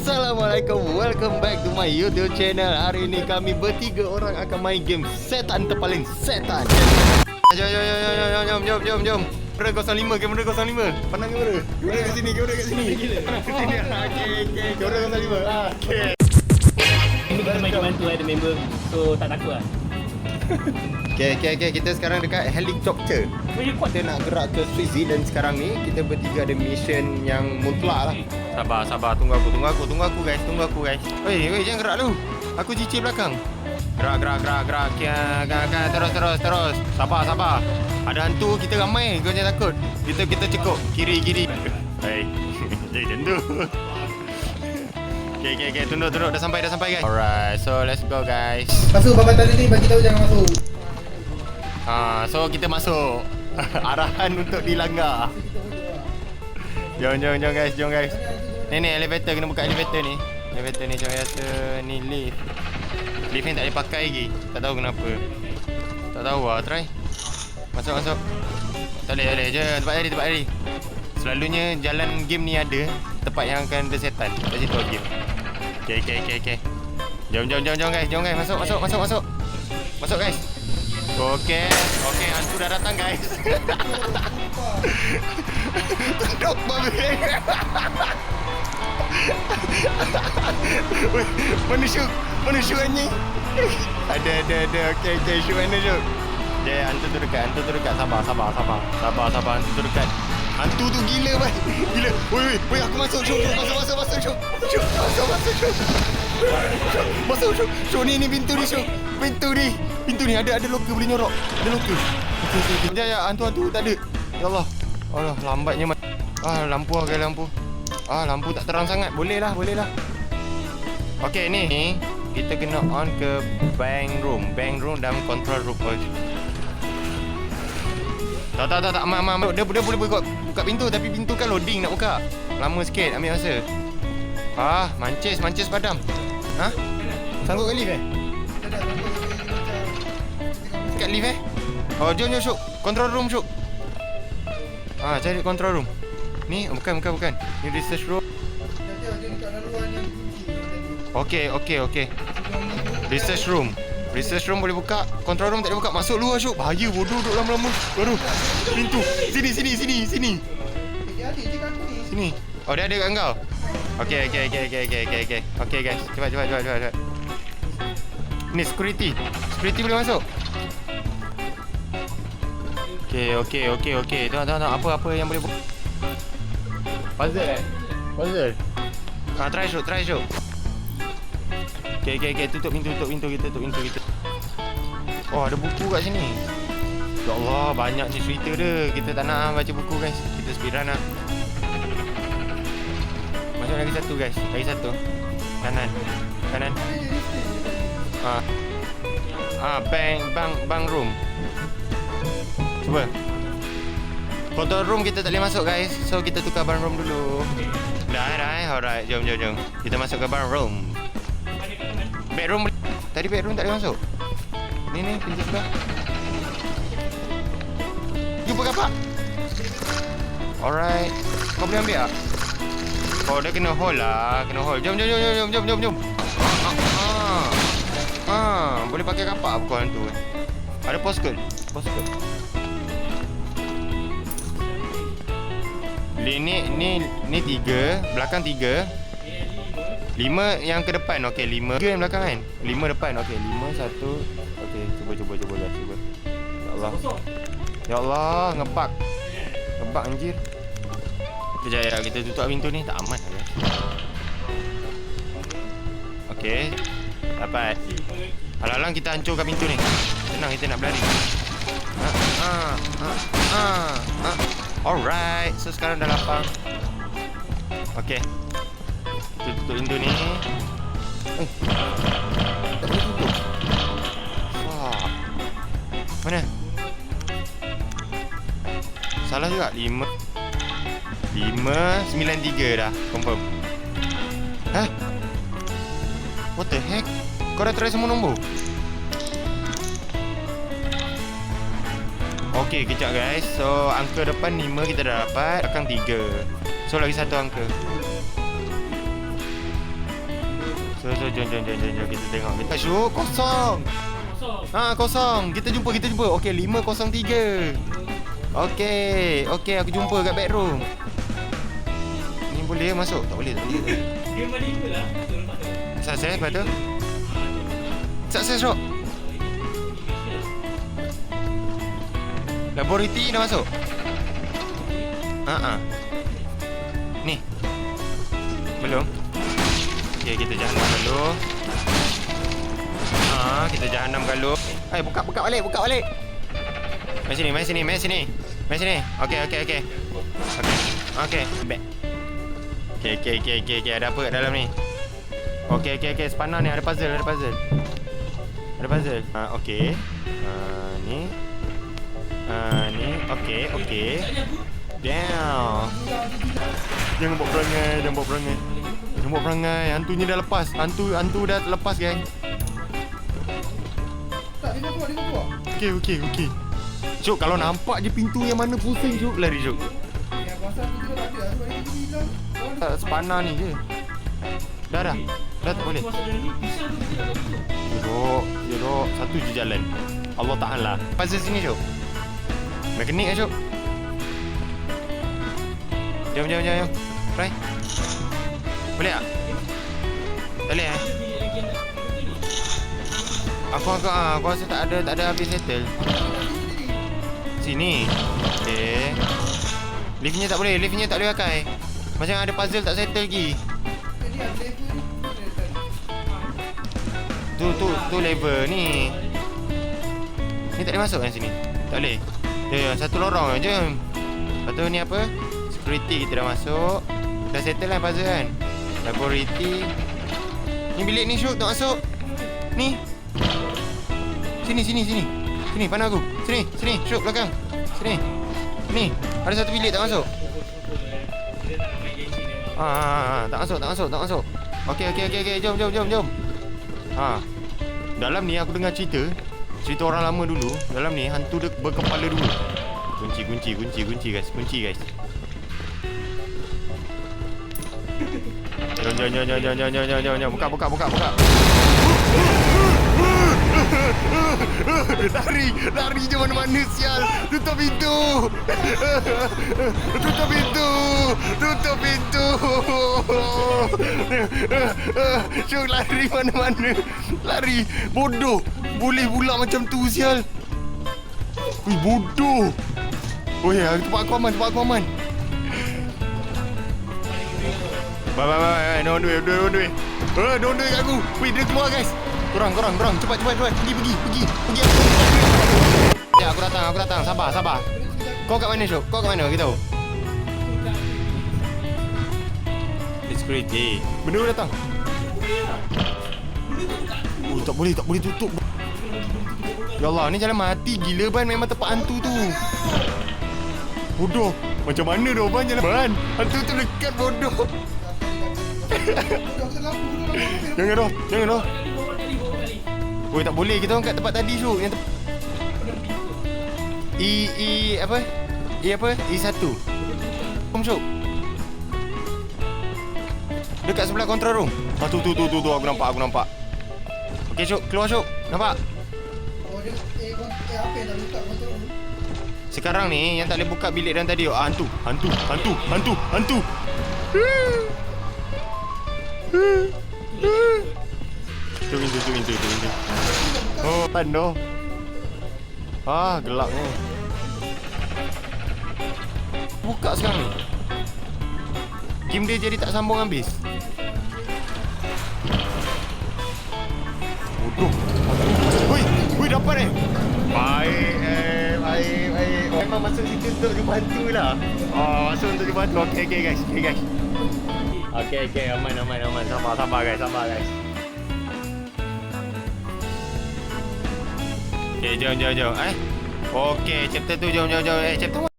Assalamualaikum, welcome back to my YouTube channel. Hari ini kami bertiga orang akan main game setan terpaling setan. Jom. Kamera 05, kamera 05. Pandang kamera. Kamera kat sini, kamera kat sini. Okey, kamera 05. Okey. Ini kita main bantu ada member, so tak takut lah. Okay, kita sekarang dekat helikopter. Kita nak gerak ke Switzerland sekarang ni. Kita bertiga ada mission yang mutlak lah. Sabar, tunggu aku guys. Weh, jangan gerak dulu. Aku cicir belakang. Gerak. Terus. Sabar. Ada hantu, kita ramai. Kau jangan takut. Kita cekuk kiri. Hei, jangan tu. Okay, tunduk. Dah sampai guys. Alright, so let's go guys. Masuk babatan ni, bagi tahu jangan masuk. So kita masuk. Arahan untuk dilanggar. Jom guys. Ni elevator, kena buka elevator ni. Elevator ni macam biasa. Ni lift. Lift ni tak boleh pakai lagi. Tak tahu kenapa. Tak tahu lah, try. Masuk. Tak boleh. Jom, tempat hari. Selalunya jalan game ni ada tempat yang akan ada setan. Kat situ game. Okay. Jom guys. Masuk guys. Okay, hantu dah datang guys. Tunduk babi. Mana syuk anjing? Ada. Okay, syuk mana syuk? Dia hantu tu dekat. Sabar. Hantu tu dekat. Hantu tu gila bhai. Gila. Woi, aku masuk syuk. Masuk syuk. Masuk syuk. Syuk ni pintu ni syuk. Pintu ni ada loker boleh nyorok. Ada loker. Okay. Ya, hantu tak ada. Ya Allah. Allah, lambatnya. Lampu. Lampu tak terang sangat. Boleh lah. Okey, ni kita kena on ke bank room dalam control room. Tak. Dia boleh buka pintu, tapi pintu kan loading nak buka. Lama sikit, ambil masa. Mancis padam. Sanggup ke lift Dekat lift jom syuk. Control room syuk. Cari control room. Ni bukan. Ni research room. Okey. Research room boleh buka. Control room tak boleh buka. Masuk luar syuk. Bahaya bodoh duduk lama-lama. Baru pintu. Sini. Sini. Dia ada kat kau. Okey. Okey guys. Cepat. Ni security boleh masuk. Okey. Tengok apa yang boleh buka. Puzzle. Try syuk. Okay. Tutup pintu kita. Ada buku kat sini. Ya Allah, banyak cerita dia. Kita tak nak baca buku guys. Kita speedrun lah. Masuk lagi satu guys. Kanan. Bank room. Cuba. Control room kita tak boleh masuk guys. So kita tukar bank room dulu. Dah. Alright, jom. Kita masuk ke bank room. Bedroom. Tadi bedroom tak boleh masuk. Ni pintu sebelah. Jumpa kapak. Alright. Kau boleh ambil tak? Dia kena hold lah. Jom. Boleh pakai kapak pukul hantu. Ada postcode. Ni 3, belakang 3. 5 yang ke depan. Okey, 5 yang belakang kan? 5 depan. Okey, 5 1. Okey, cuba guys, cuba. Ya Allah, ngebug anjir. Kejap ya, kita tutup pintu ni, tak aman lah. Okey. Dapat. Alang-alang kita hancurkan pintu ni. Senang kita nak berlari. Alright, so sekarang dah lapang. Okey. Tutup pintu ni. Tak boleh tutup. Mana? Salah juga. 5 9 3 dah. Confirm. What the heck? Kau dah try semua nombor? Okey, kejap guys. So angka depan 5 kita dah dapat. Belakang 3. So lagi satu angka. So jom kita tengok kita. Syuk kosong. Kosong. Kita jumpa. Okey 503. Okey aku jumpa kat bedroom. Ni boleh masuk? Tak boleh. Dia mali lah. Sukses lepas tu. Sukses Syuk. Laboratory dah masuk. Ni. Belum. Okey, kita jahanam dulu. Kita jahanam dulu. Buka balik. Mai sini. Okey. Back. Okey, ada apa kat dalam ni? Okey, sepanah ni ada puzzle. Okey. Ni. Okey. Down. Jangan buat perangai. Hantunya dah lepas. Hantu dah lepas, geng. Tak, dia keluar. Okey. Syuk, kalau nampak je pintu yang mana pusing, Syuk, lari, Syuk. Yang pasal tu juga tak ada. Sebab dia hilang. Sepanah ni je. Dah tak boleh. Duduk. Satu je jalan. Allah Ta'ala. Pasal sini, Syuk. Mekanik lah, Syuk. Jom. Try. Boleh tak? Tak boleh Aku rasa tak ada habis settle. Sini. Okey. Liftnya tak boleh pakai. Macam ada puzzle tak settle lagi. Tu level ni. Ni tak boleh masuk kan sini? Tak boleh. Satu lorong je. Lepas tu ni apa? Security kita dah masuk. Dah settle lah puzzle kan. Laboratory. Ni bilik ni Syuk, tak masuk. Ni. Sini pandang aku. Sini Syuk belakang. Sini. Ni, ada satu bilik tak masuk. Tak masuk. Okey. Jom. Dalam ni aku dengar cerita orang lama dulu. Dalam ni hantu dia berkepala dua. Kunci guys. Jom. Buka. Lari je mana-mana, sial. Tutup pintu. Syuk, lari mana-mana. Lari. Bodoh. Boleh pula macam tu, sial. Wih, bodoh. Tempat aku aman. Bye. Don't do it. Don't do it kat aku. Wih, dia keluar, guys. Korang. Cepat. Pergi. Ya, aku datang. Sabar. Kau kat mana, Syuk? Kau kat mana? Kita tahu. Security. Benda datang. Tak boleh tutup. Ya Allah, ni jalan mati gila, Ban. Memang tempat hantu tu. Bodoh. Macam mana dah, Ban, jalan, Ban? Hantu tu dekat, bodoh. Jangan dah. Tak boleh. Kita orang kat tempat tadi, Syuk. Yang E1. Syuk. Dekat sebelah control room. Tu aku nampak. Okey, Syuk, keluar, Syuk. Nampak? Apa yang dah buka kontrol ni? Sekarang ni yang tak boleh buka bilik dan tadi. Hantu. Tu pintu. Oh, tanda. Gelap ni. Buka sekarang ni. Game dia jadi tak sambung habis. Bodoh. Woi, dapat Baik. Memang masuk situ untuk jumpa hantu lah. Masuk untuk jumpa hantu. Okey guys. Okey, aman. Sabar guys. Okay, jom. Okey, chapter tu jom. Chapter